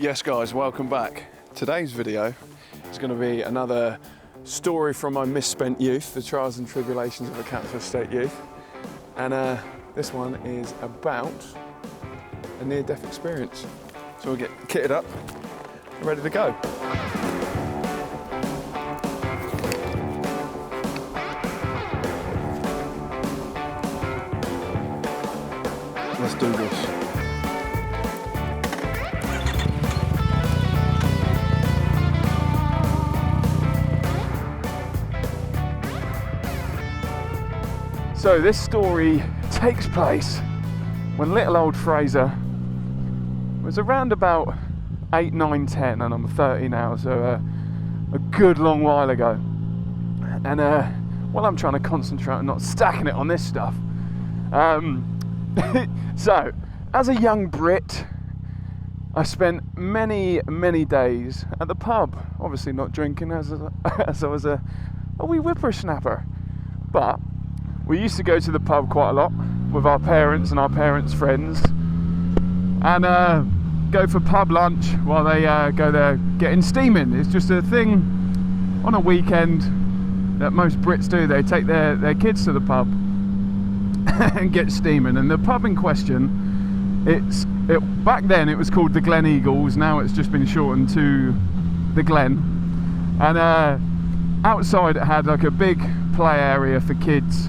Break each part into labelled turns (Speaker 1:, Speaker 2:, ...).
Speaker 1: Yes guys, welcome back. Today's video is going to be another story from my misspent youth, the trials and tribulations of a counsel state youth. And this one is about a near-death experience. So we'll get kitted up and ready to go. Let's do this. So this story takes place when little old Frazer was around about 8, 9, 10, and I'm 30 now, so a good long while ago. And while I'm trying to concentrate on not stacking it on this stuff, so as a young Brit, I spent many days at the pub, obviously not drinking as I was a wee whippersnapper, but we used to go to the pub quite a lot with our parents and our parents' friends, and go for pub lunch while they go there getting steaming. It's just a thing on a weekend that most Brits do. They take their kids to the pub and get steaming. And the pub in question, back then it was called the Glen Eagles. Now it's just been shortened to the Glen. And outside it had like a big play area for kids.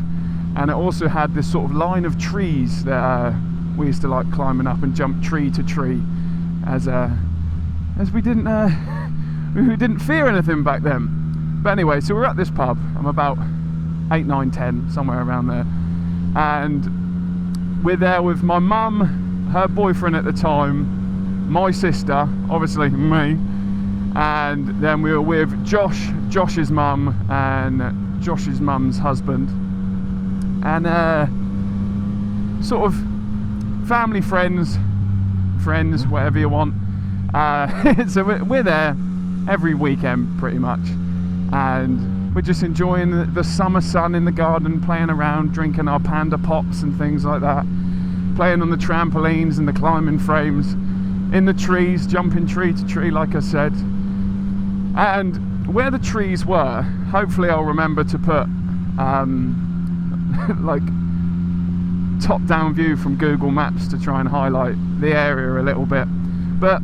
Speaker 1: And it also had this sort of line of trees that we used to like climbing up and jump tree to tree, as we didn't fear anything back then. But anyway, so we're at this pub. I'm about 8, 9, 10, somewhere around there, and we're there with my mum, her boyfriend at the time, my sister, obviously me, and then we were with Josh's mum and Josh's mum's husband. And sort of family, friends, whatever you want. So we're there every weekend pretty much, and we're just enjoying the summer sun in the garden, playing around, drinking our Panda Pops and things like that, playing on the trampolines and the climbing frames, in the trees, jumping tree to tree like I said. And where the trees were, hopefully I'll remember to put like top down view from Google Maps to try and highlight the area a little bit. But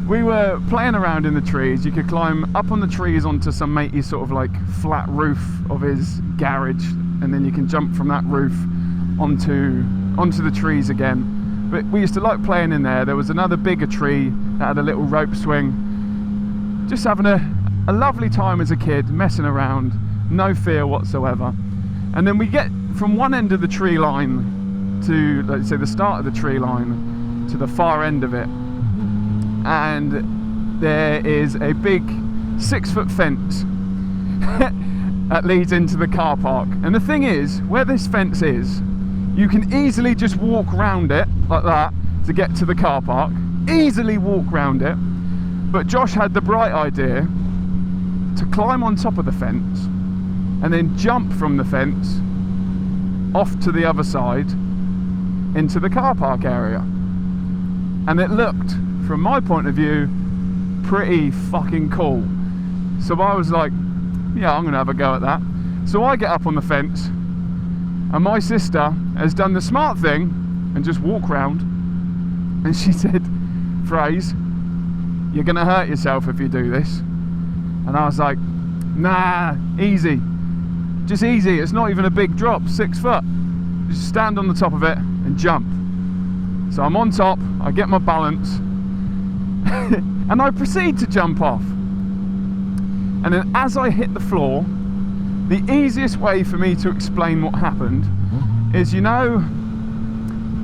Speaker 1: we were playing around in the trees. You could climb up on the trees onto some matey's sort of like flat roof of his garage, and then you can jump from that roof onto the trees again. But we used to like playing in there. There was another bigger tree that had a little rope swing, just having a lovely time as a kid, messing around, no fear whatsoever. And then we get from one end of the tree line to, let's say, the start of the tree line to the far end of it, and there is a big 6-foot fence that leads into the car park. And the thing is, where this fence is, you can easily just walk round it like that to get to the car park, easily walk round it. But Josh had the bright idea to climb on top of the fence and then jump from the fence off to the other side into the car park area. And it looked, from my point of view, pretty fucking cool. So I was like, yeah, I'm gonna have a go at that. So I get up on the fence, and my sister has done the smart thing and just walk round, and she said, Fraze, you're gonna hurt yourself if you do this. And I was like, nah, easy. Just easy, it's not even a big drop, 6 foot. Just stand on the top of it and jump. So I'm on top, I get my balance, and I proceed to jump off. And then as I hit the floor, the easiest way for me to explain what happened is, you know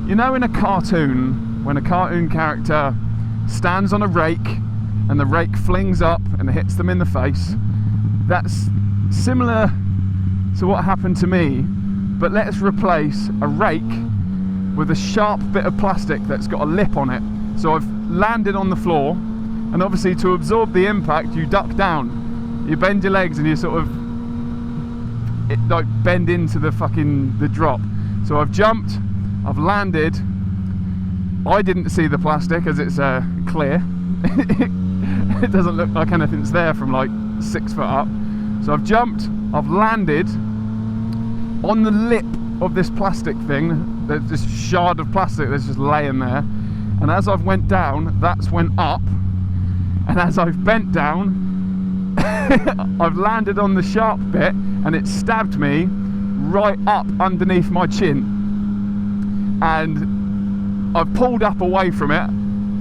Speaker 1: in a cartoon, when a cartoon character stands on a rake and the rake flings up and hits them in the face, that's similar to what happened to me, but let's replace a rake with a sharp bit of plastic that's got a lip on it. So I've landed on the floor, and obviously to absorb the impact you duck down, you bend your legs and you sort of like bend into the drop. So I've jumped, I've landed, I didn't see the plastic as it's clear. It doesn't look like anything's there from like 6 foot up. So I've jumped, I've landed on the lip of this plastic thing. There's this shard of plastic that's just laying there, and as I've went down, that's went up, and as I've bent down, I've landed on the sharp bit, and it stabbed me right up underneath my chin, and I've pulled up away from it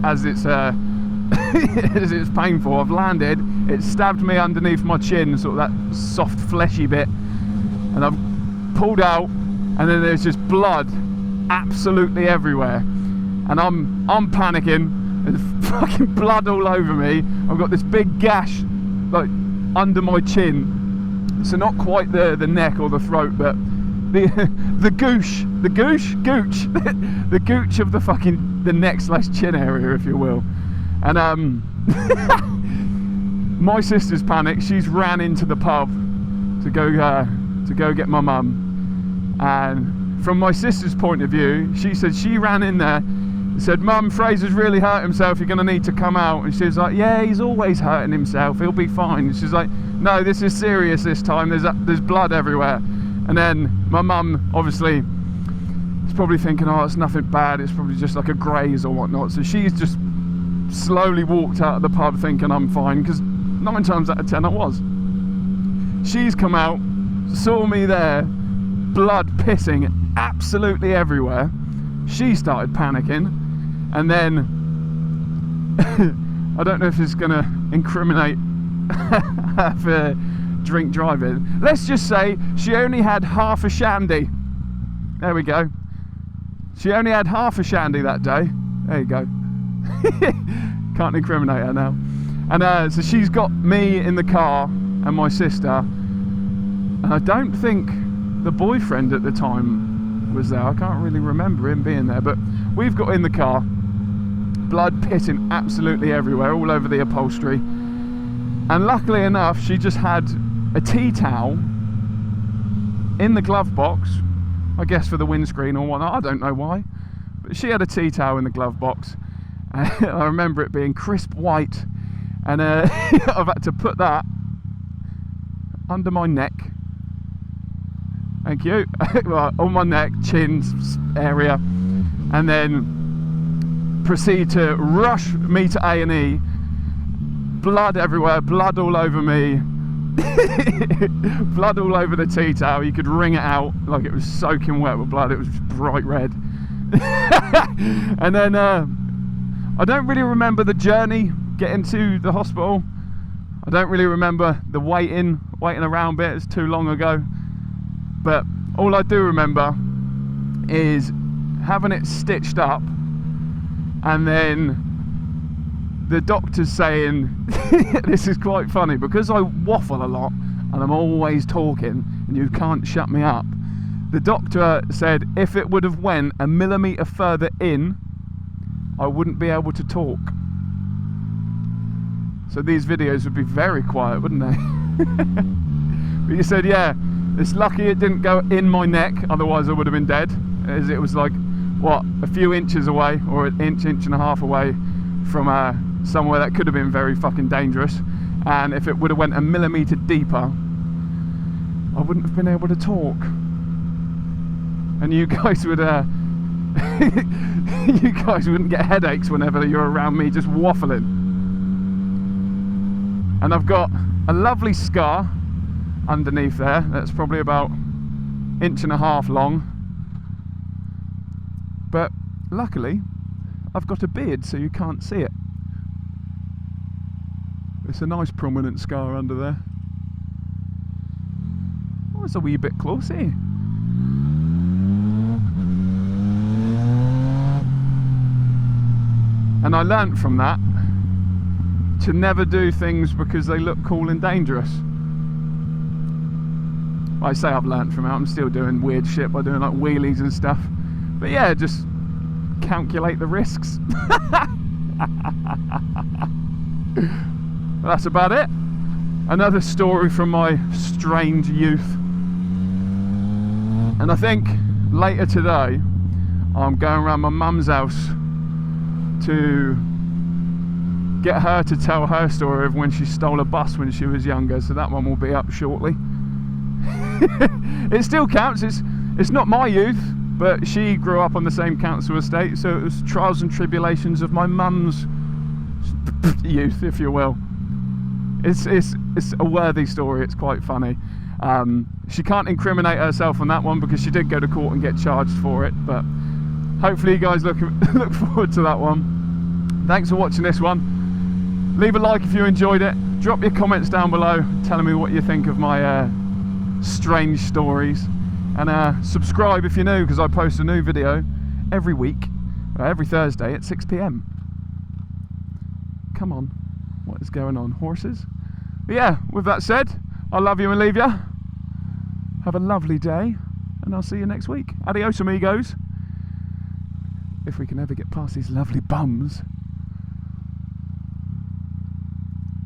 Speaker 1: as it's as it's painful. I've landed, it stabbed me underneath my chin, sort of that soft fleshy bit, and I've pulled out, and then there's just blood absolutely everywhere, and I'm panicking. There's fucking blood all over me. I've got this big gash like under my chin, so not quite the neck or the throat, but the gooch of the fucking the neck/chin area, if you will. And my sister's panicked. She's ran into the pub to go get my mum, and from my sister's point of view, she said she ran in there and said, "Mum, Fraser's really hurt himself, you're going to need to come out." And she was like, "Yeah, he's always hurting himself, he'll be fine." And she's like, "No, this is serious this time, there's blood everywhere." And then my mum obviously is probably thinking, "Oh, it's nothing bad, it's probably just like a graze or whatnot." So she's just slowly walked out of the pub thinking I'm fine, because 9 times out of 10 I was. She's come out, saw me there, blood pissing absolutely everywhere. She started panicking, and then I don't know if it's going to incriminate her for drink driving. Let's just say she only had half a shandy. There we go. She only had half a shandy that day. There you go. Can't incriminate her now. And so she's got me in the car and my sister, and I don't think the boyfriend at the time was there. I can't really remember him being there, but we've got in the car, blood pissing absolutely everywhere, all over the upholstery, and luckily enough she just had a tea towel in the glove box, I guess for the windscreen or whatnot, I don't know why, but she had a tea towel in the glove box. I remember it being crisp white, and I've had to put that under my neck. Thank you. Well, on my neck, chin area, and then proceed to rush me to A&E. Blood everywhere, blood all over me, blood all over the tea towel. You could wring it out like it was soaking wet with blood. It was bright red. And then I don't really remember the journey getting to the hospital. I don't really remember the waiting around bit. It's too long ago. But all I do remember is having it stitched up, and then the doctor's saying, this is quite funny because I waffle a lot and I'm always talking and you can't shut me up. The doctor said if it would have went a millimetre further in, I wouldn't be able to talk. So these videos would be very quiet, wouldn't they? But you said, yeah, it's lucky it didn't go in my neck, otherwise I would have been dead, as it was like, what, a few inches away, or an inch and a half away from somewhere that could have been very fucking dangerous. And if it would have went a millimetre deeper, I wouldn't have been able to talk. And you guys would you guys wouldn't get headaches whenever you're around me just waffling. And I've got a lovely scar underneath there that's probably about 1.5 inches long, but luckily I've got a beard so you can't see it. It's a nice prominent scar under there. Oh, it's a wee bit close, eh? And I learnt from that to never do things because they look cool and dangerous. Well, I say I've learnt from it, I'm still doing weird shit by doing like wheelies and stuff. But yeah, just calculate the risks. That's about it. Another story from my strange youth. And I think later today I'm going around my mum's house to get her to tell her story of when she stole a bus when she was younger, so that one will be up shortly. It still counts. It's not my youth, but she grew up on the same council estate, so it was trials and tribulations of my mum's youth, if you will. It's a worthy story. It's quite funny. She can't incriminate herself on that one because she did go to court and get charged for it, but hopefully you guys look forward to that one. Thanks for watching this one. Leave a like if you enjoyed it. Drop your comments down below telling me what you think of my strange stories, and subscribe if you're new, because I post a new video every week, every Thursday at 6 PM. Come on, what is going on, horses? But yeah, with that said, I love you and leave you. Have a lovely day, and I'll see you next week. Adios amigos. If we can ever get past these lovely bums.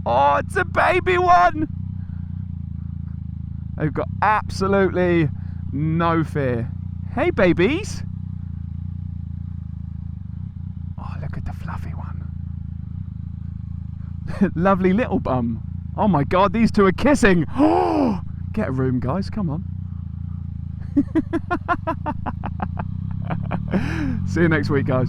Speaker 1: Oh, it's a baby one! They've got absolutely no fear. Hey babies! Oh, look at the fluffy one. Lovely little bum. Oh my god, these two are kissing! Oh, get a room, guys, come on. See you next week, guys.